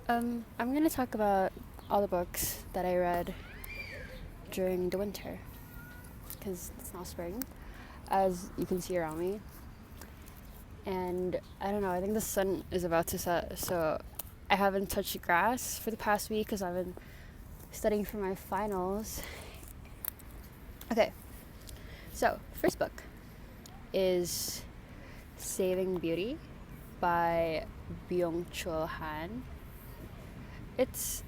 I'm gonna talk about all the books that I read during the winter, because it's now spring, as you can see around me. And I don't know, I think the sun is about to set, so I haven't touched the grass for the past week because I've been studying for my finals. Okay, so first book is Saving Beauty by Byung-Chul Han. It's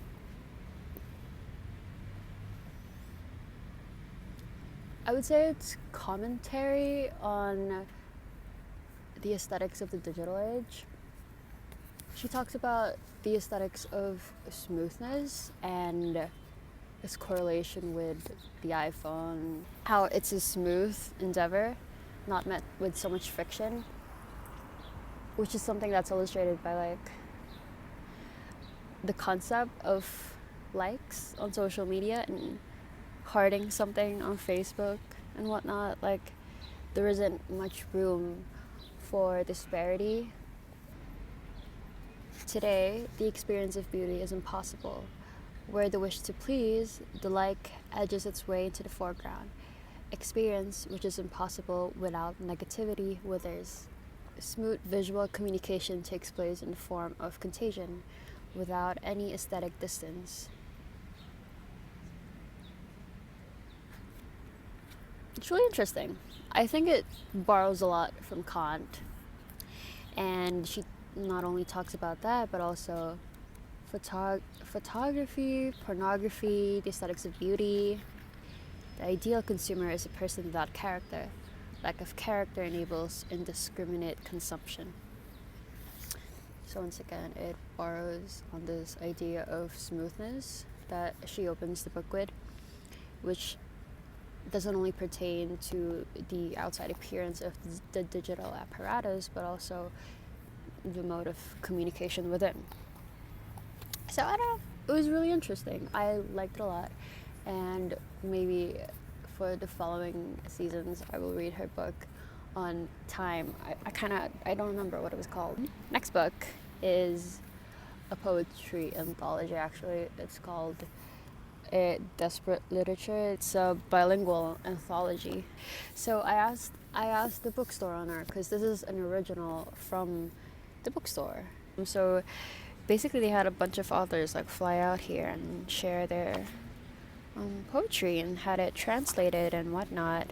I would say it's commentary on the aesthetics of the digital age. She talks about the aesthetics of smoothness and its correlation with the iPhone, how it's a smooth endeavor, not met with so much friction, which is something that's illustrated by like the concept of likes on social media and hearting something on Facebook and whatnot. Like, there isn't much room for disparity. Today, the experience of beauty is impossible, where the wish to please, the like, edges its way into the foreground. Experience, which is impossible without negativity, withers. Smooth visual communication takes place in the form of contagion, without any aesthetic distance. It's really interesting. I think it borrows a lot from Kant, and she not only talks about that, but also photography, pornography, the aesthetics of beauty. The ideal consumer is a person without character. Lack of character enables indiscriminate consumption. So once again, it borrows on this idea of smoothness that she opens the book with, which doesn't only pertain to the outside appearance of the digital apparatus, but also the mode of communication within. So I don't know, it was really interesting. I liked it a lot, and maybe for the following seasons I will read her book on time. I don't remember what it was called. Next book is a poetry anthology. Actually, it's called Desperate Literature. It's a bilingual anthology. So I asked the bookstore owner, because this is an original from the bookstore. So basically, they had a bunch of authors like fly out here and share their poetry and had it translated and whatnot.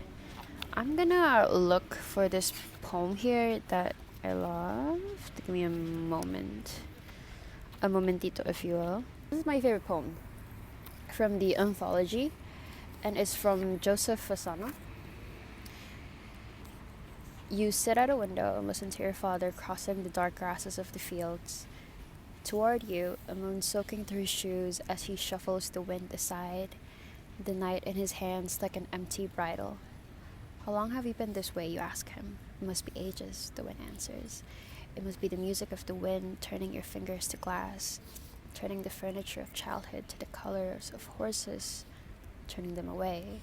I'm gonna look for this poem here that I love. Give me a moment. A momentito, if you will. This is my favorite poem from the anthology, and it's from Joseph Fasano. You sit at a window and listen to your father crossing the dark grasses of the fields. Toward you, a moon soaking through his shoes as he shuffles the wind aside, the night in his hands like an empty bridle. How long have you been this way, you ask him. It must be ages, the wind answers. It must be the music of the wind turning your fingers to glass, turning the furniture of childhood to the colors of horses, turning them away.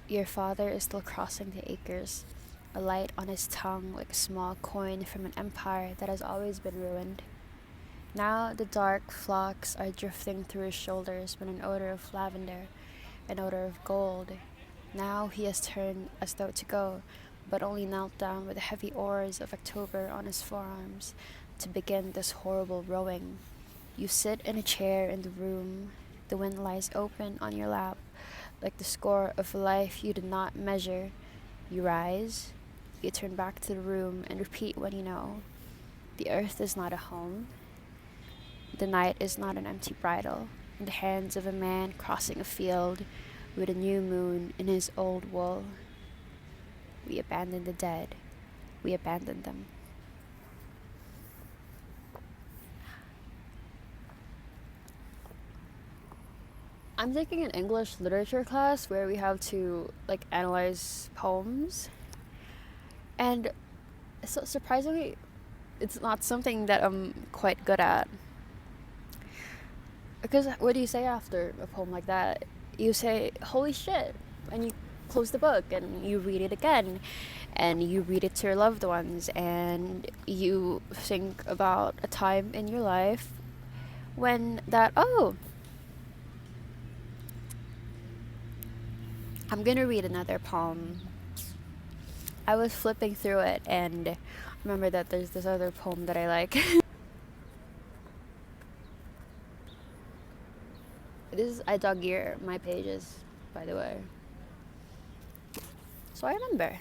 Your father is still crossing the acres, a light on his tongue like a small coin from an empire that has always been ruined. Now the dark flocks are drifting through his shoulders with an odor of lavender, an odor of gold. Now he has turned as though to go, but only knelt down with the heavy oars of October on his forearms to begin this horrible rowing. You sit in a chair in the room. The wind lies open on your lap, like the score of a life you did not measure. You rise, you turn back to the room and repeat what you know. The earth is not a home. The night is not an empty bridle in the hands of a man crossing a field with a new moon in his old wool. We abandon the dead. We abandon them. I'm taking an English literature class where we have to like analyze poems, and so surprisingly, it's not something that I'm quite good at. Because what do you say after a poem like that? You say, "Holy shit," and you close the book and you read it again, and you read it to your loved ones, and you think about a time in your life when that, oh, I'm gonna read another poem. I was flipping through it and remember that there's this other poem that I like. I dog ear my pages, by the way. So I remember.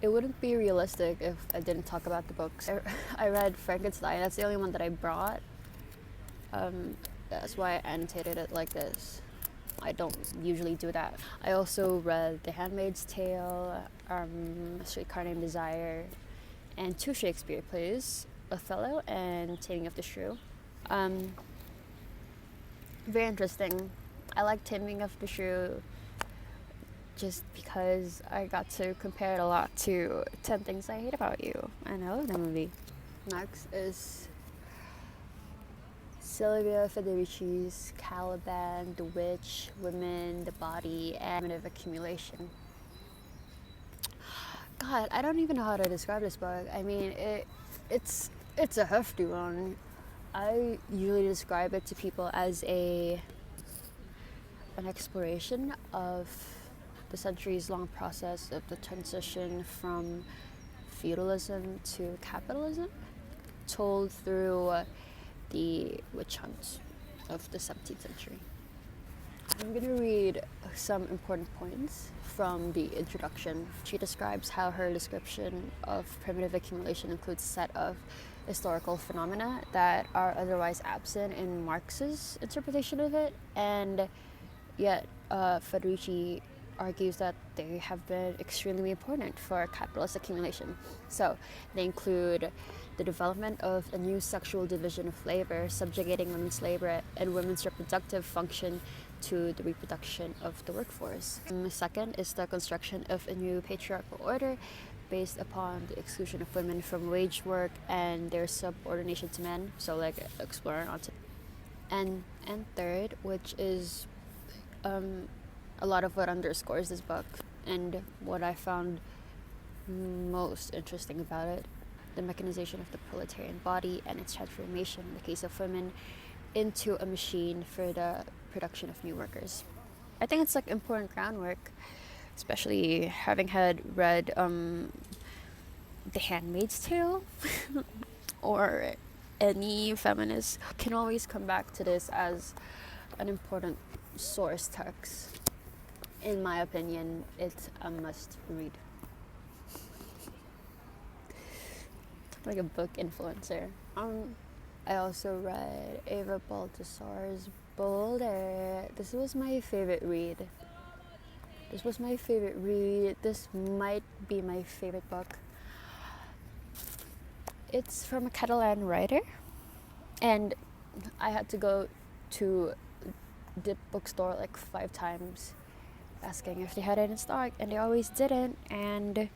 It wouldn't be realistic if I didn't talk about the books. I read Frankenstein. That's the only one that I brought. That's why I annotated it like this. I don't usually do that. I also read The Handmaid's Tale, A Streetcar Named Desire, and 2 Shakespeare plays, Othello and Taming of the Shrew. Very interesting. I like Taming of the Shrew just because I got to compare it a lot to 10 Things I Hate About You. And I love that movie. Next is Silvia Federici's Caliban, The Witch, Women, the Body, and Primitive Accumulation. God, I don't even know how to describe this book. I mean, it's a hefty one. I usually describe it to people as an exploration of the centuries-long process of the transition from feudalism to capitalism, told through the witch hunts of the 17th century. I'm going to read some important points from the introduction. She describes how her description of primitive accumulation includes a set of historical phenomena that are otherwise absent in Marx's interpretation of it, and yet Federici argues that they have been extremely important for capitalist accumulation. So they include the development of a new sexual division of labor, subjugating women's labor and women's reproductive function to the reproduction of the workforce. And the second is the construction of a new patriarchal order based upon the exclusion of women from wage work and their subordination to men, so like exploring onto. And third, which is a lot of what underscores this book and what I found most interesting about it, the mechanization of the proletarian body and its transformation in the case of women into a machine for the production of new workers. I think it's like important groundwork, especially having had read The Handmaid's Tale or any feminist can always come back to this as an important source text. In my opinion, it's a must read. Like a book influencer. I also read Eva Baltasar's Boulder. This was my favorite read. This might be my favorite book. It's from a Catalan writer, and I had to go to the bookstore like 5 times asking if they had it in stock, and they always didn't. And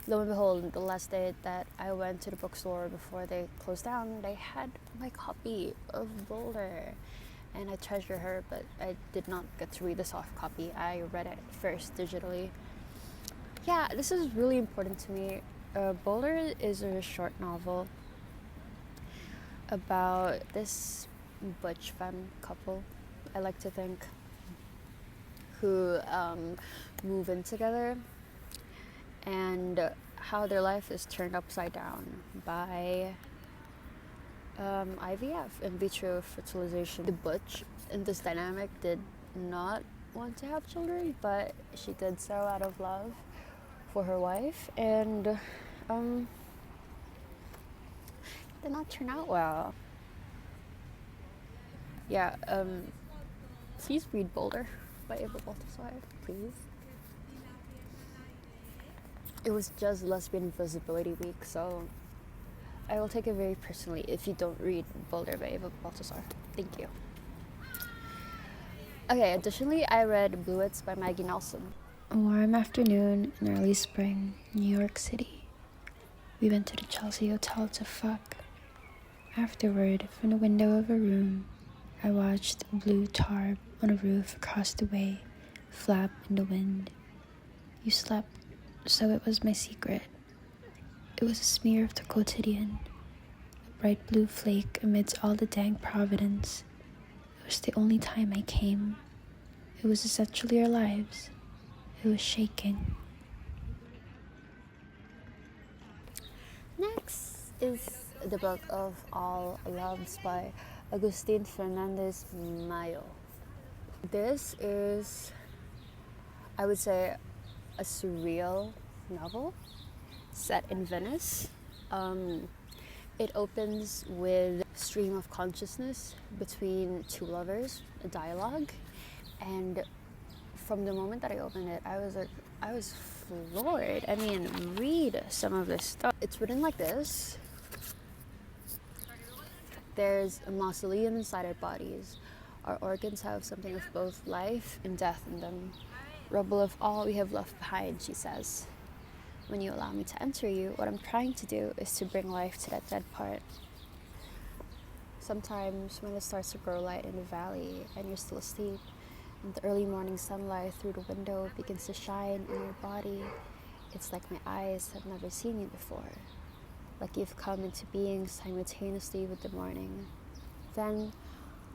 lo and behold, the last day that I went to the bookstore before they closed down, they had my copy of Boulder, and I treasure her, but I did not get to read the soft copy. I read it first digitally. Yeah, this is really important to me. Boulder is a short novel about this butch femme couple, I like to think, who move in together, and how their life is turned upside down by IVF, in vitro fertilization. The butch in this dynamic did not want to have children, but she did so out of love for her wife, and did not turn out well. Yeah, please read Boulder by Eva Baltasar, please. It was just Lesbian Visibility Week, so I will take it very personally if you don't read Boulder by Eva Baltasar. Thank you. Okay, additionally, I read Bluets by Maggie Nelson. A warm afternoon in early spring, New York City. We went to the Chelsea Hotel to fuck. Afterward, from the window of a room, I watched a blue tarp on a roof across the way flap in the wind. You slept, so it was my secret. It was a smear of the quotidian, a bright blue flake amidst all the dank providence. It was the only time I came. It was essentially our lives. It was shaking. Next is the book of All Loves by Agustin Fernandez Mayo. This is, I would say, a surreal novel set in Venice. It opens with a stream of consciousness between two lovers, a dialogue, and from the moment that I opened it, I was floored. I mean, read some of this stuff. It's written like this. There's a mausoleum inside our bodies. Our organs have something of both life and death in them. Rubble of all we have left behind, she says. When you allow me to enter you, what I'm trying to do is to bring life to that dead part. Sometimes when it starts to grow light in the valley and you're still asleep, and the early morning sunlight through the window begins to shine in your body, it's like my eyes have never seen you before. Like you've come into being simultaneously with the morning. Then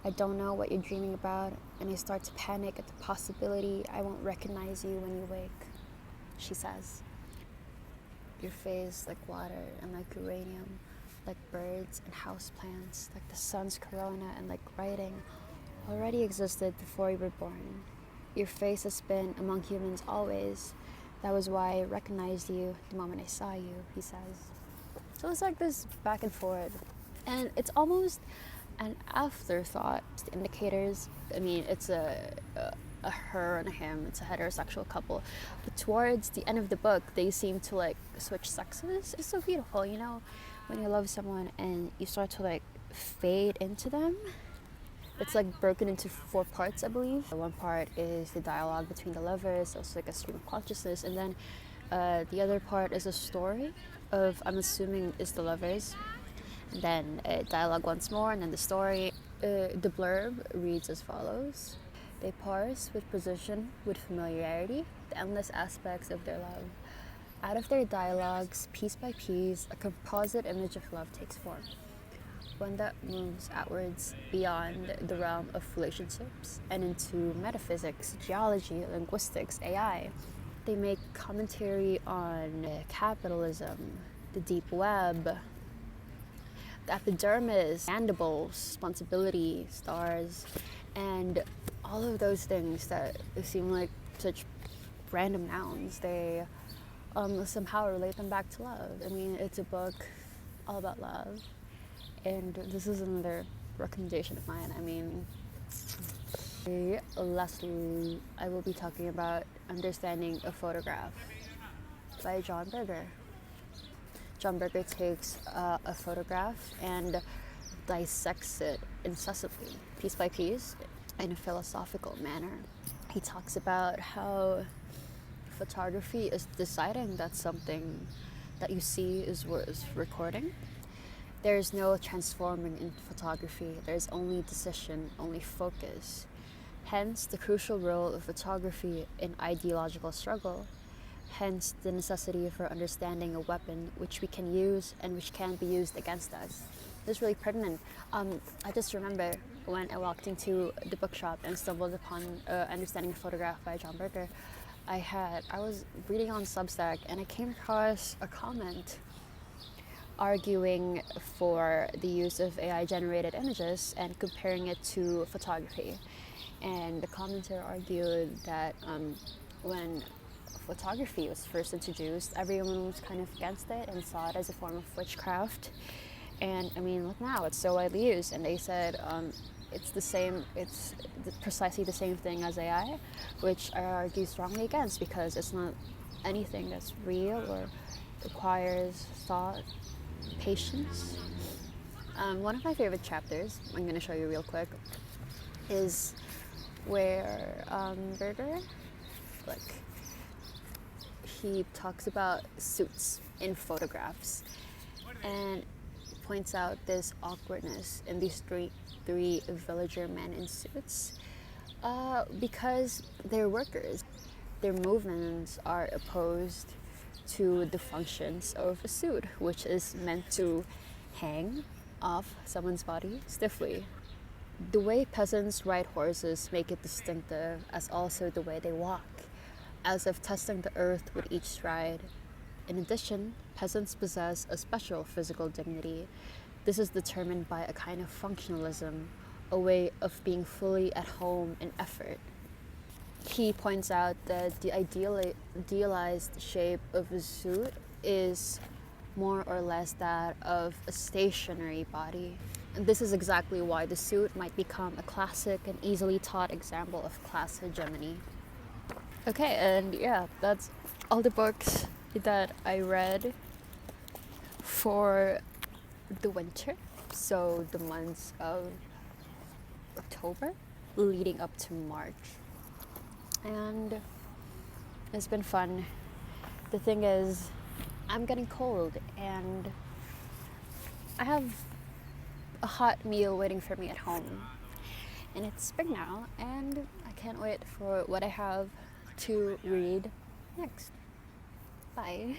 I don't know what you're dreaming about, and I start to panic at the possibility I won't recognize you when you wake, she says. Your face like water and like uranium, like birds and houseplants, like the sun's corona and like writing, already existed before you were born. Your face has been among humans always. That was why I recognized you the moment I saw you, he says. So it's like this back and forth. And it's almost an afterthought. The indicators, I mean, it's a her and a him, it's a heterosexual couple. But towards the end of the book, they seem to like switch sexes. It's so beautiful, you know, when you love someone and you start to like fade into them. It's like broken into 4 parts, I believe. One part is the dialogue between the lovers, also like a stream of consciousness, and then the other part is a story of, I'm assuming, is the lovers. And then dialogue once more, and then the story. The blurb reads as follows. They parse with precision, with familiarity, the endless aspects of their love. Out of their dialogues, piece by piece, a composite image of love takes form. One that moves outwards beyond the realm of relationships and into metaphysics, geology, linguistics, AI. They make commentary on capitalism, the deep web, the epidermis, mandibles, responsibility, stars, and all of those things that seem like such random nouns. They somehow relate them back to love. I mean, it's a book all about love. And this is another recommendation of mine. I mean, lastly, I will be talking about Understanding a Photograph by John Berger. John Berger takes a photograph and dissects it incessantly, piece by piece, in a philosophical manner. He talks about how photography is deciding that something that you see is worth recording. There's no transforming in photography. There's only decision, only focus. Hence, the crucial role of photography in ideological struggle. Hence, the necessity for understanding a weapon which we can use and which can be used against us. This is really pertinent. I just remember when I walked into the bookshop and stumbled upon Understanding a Photograph by John Berger. I was reading on Substack and I came across a comment arguing for the use of AI-generated images and comparing it to photography. And the commenter argued that when photography was first introduced, everyone was kind of against it and saw it as a form of witchcraft. And I mean, look now, it's so widely used. And they said it's precisely the same thing as AI, which I argue strongly against because it's not anything that's real or requires thought, patience. One of my favorite chapters, I'm going to show you real quick, is where Berger, he talks about suits in photographs and points out this awkwardness in these three villager men in suits because they're workers. Their movements are opposed to the functions of a suit, which is meant to hang off someone's body stiffly. The way peasants ride horses make it distinctive, as also the way they walk, as if testing the earth with each stride. In addition, peasants possess a special physical dignity. This is determined by a kind of functionalism, a way of being fully at home in effort. He points out that the idealized shape of a suit is more or less that of a stationary body. And this is exactly why the suit might become a classic and easily taught example of class hegemony. Okay, and yeah, that's all the books that I read for the winter, so the months of October leading up to March. And it's been fun. The thing is, I'm getting cold and I have a hot meal waiting for me at home. And it's spring now, and I can't wait for what I have to read next. Bye.